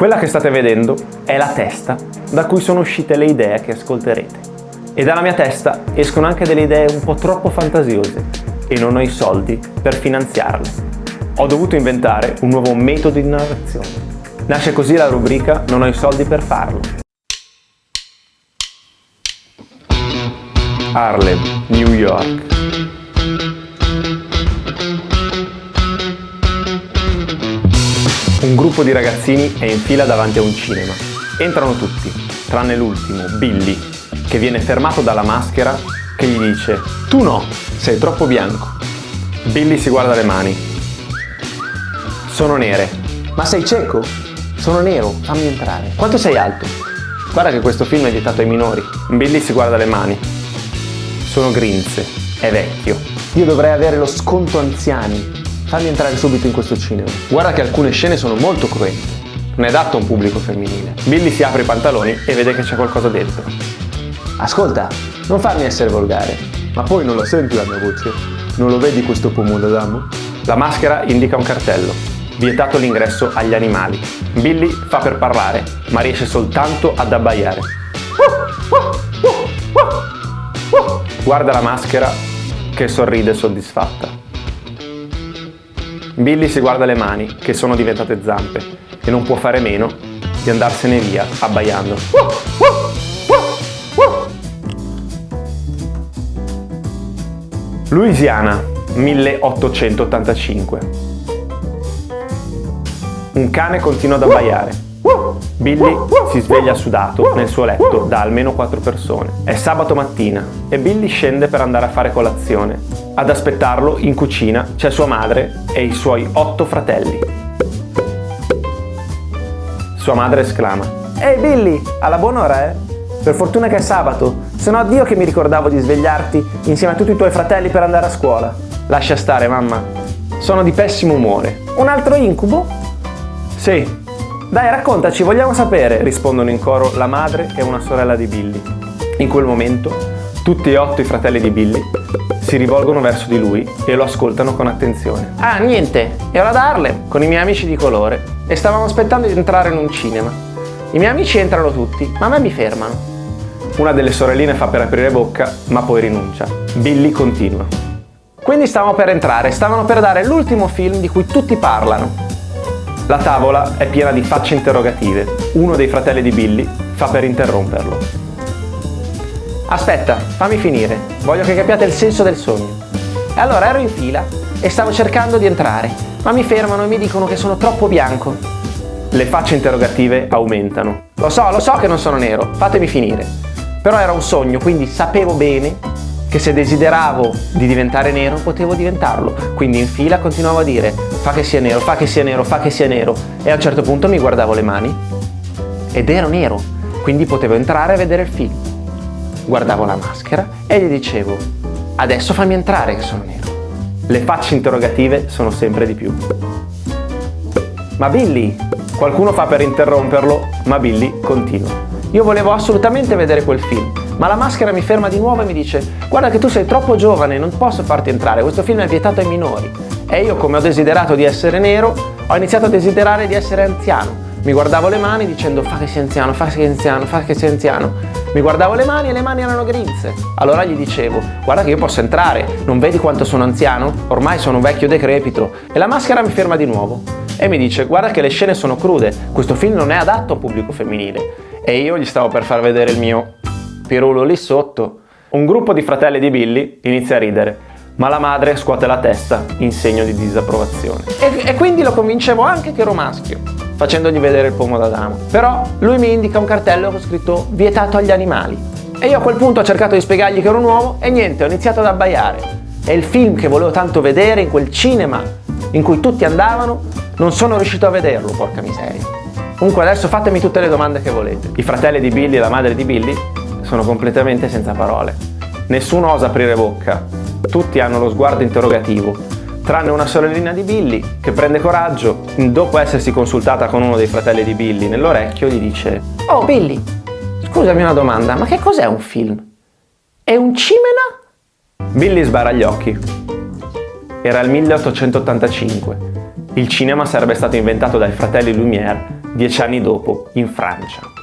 Quella che state vedendo è la testa da cui sono uscite le idee che ascolterete. E dalla mia testa escono anche delle idee un po' troppo fantasiose e non ho i soldi per finanziarle. Ho dovuto inventare un nuovo metodo di narrazione. Nasce così la rubrica Non ho i soldi per farlo. Harlem, New York. Un gruppo di ragazzini è in fila davanti a un cinema. Entrano tutti, tranne l'ultimo, Billy, che viene fermato dalla maschera che gli dice: "Tu no, sei troppo bianco". Billy si guarda le mani. "Sono nere". "Ma sei cieco?". "Sono nero, fammi entrare". "Quanto sei alto?". "Guarda che questo film è vietato ai minori". Billy si guarda le mani. "Sono grinze, è vecchio. Io dovrei avere lo sconto anziani. Fammi entrare subito in questo cinema". Guarda che alcune scene sono molto cruenti. Non è adatto a un pubblico femminile. Billy si apre i pantaloni e vede che c'è qualcosa dentro. "Ascolta, non farmi essere volgare". "Ma poi non la senti la mia voce? Non lo vedi questo pomone d'amo?". La maschera indica un cartello. Vietato l'ingresso agli animali. Billy fa per parlare, ma riesce soltanto ad abbaiare. Guarda la maschera che sorride soddisfatta. Billy si guarda le mani, che sono diventate zampe, e non può fare meno di andarsene via abbaiando. Louisiana, 1885. Un cane continua ad abbaiare. Billy si sveglia sudato nel suo letto da almeno 4 persone. È sabato mattina e Billy scende per andare a fare colazione. Ad aspettarlo in cucina c'è sua madre e i suoi 8 fratelli. Sua madre esclama: "Ehi Billy, alla buon'ora, eh? Per fortuna che è sabato, se no addio che mi ricordavo di svegliarti insieme a tutti i tuoi fratelli per andare a scuola". "Lascia stare, mamma. Sono di pessimo umore". "Un altro incubo?". "Sì". "Dai, raccontaci, vogliamo sapere", rispondono in coro la madre e una sorella di Billy. In quel momento, tutti e 8 i fratelli di Billy si rivolgono verso di lui e lo ascoltano con attenzione. "Ah, niente, ero ad Harlem con i miei amici di colore e stavamo aspettando di entrare in un cinema. I miei amici entrano tutti, ma a me mi fermano". Una delle sorelline fa per aprire bocca, ma poi rinuncia. Billy continua: "Quindi stavamo per entrare, stavano per dare l'ultimo film di cui tutti parlano". La tavola è piena di facce interrogative. Uno dei fratelli di Billy fa per interromperlo. "Aspetta, fammi finire. Voglio che capiate il senso del sogno. E allora ero in fila e stavo cercando di entrare, ma mi fermano e mi dicono che sono troppo bianco". Le facce interrogative aumentano. Lo so che non sono nero, fatemi finire. Però era un sogno, quindi sapevo bene che se desideravo di diventare nero potevo diventarlo. Quindi in fila continuavo a dire: fa che sia nero, fa che sia nero, fa che sia nero". E a un certo punto mi guardavo le mani ed ero nero, quindi potevo entrare a vedere il film. Guardavo la maschera e gli dicevo: "Adesso fammi entrare che sono nero". Le facce interrogative sono sempre di più. "Ma Billy", qualcuno fa per interromperlo, ma Billy continua: "Io volevo assolutamente vedere quel film, ma la maschera mi ferma di nuovo e mi dice: guarda che tu sei troppo giovane, non posso farti entrare, questo film è vietato ai minori". E io, come ho desiderato di essere nero, ho iniziato a desiderare di essere anziano. Mi guardavo le mani dicendo: fa che sia anziano, fa che sia anziano, fa che sia anziano. Mi guardavo le mani e le mani erano grinze. Allora gli dicevo: guarda che io posso entrare, non vedi quanto sono anziano? Ormai sono un vecchio decrepito. E la maschera mi ferma di nuovo e mi dice: guarda che le scene sono crude, questo film non è adatto a un pubblico femminile. E io gli stavo per far vedere il mio pirulo lì sotto. Un gruppo di fratelli di Billy inizia a ridere, ma la madre scuote la testa in segno di disapprovazione. E quindi lo convincevo anche che ero maschio, facendogli vedere il pomo d'Adamo. Però lui mi indica un cartello con scritto vietato agli animali. E io a quel punto ho cercato di spiegargli che ero un uomo e niente, ho iniziato ad abbaiare. E il film che volevo tanto vedere in quel cinema in cui tutti andavano, non sono riuscito a vederlo, porca miseria. Comunque adesso fatemi tutte le domande che volete. I fratelli di Billy e la madre di Billy sono completamente senza parole. Nessuno osa aprire bocca. Tutti hanno lo sguardo interrogativo, tranne una sorellina di Billy che prende coraggio. Dopo essersi consultata con uno dei fratelli di Billy nell'orecchio, gli dice: "Oh Billy, scusami una domanda, ma che cos'è un film? È un cimena?". Billy sbarra gli occhi. Era il 1885. Il cinema sarebbe stato inventato dai fratelli Lumière 10 anni dopo, in Francia.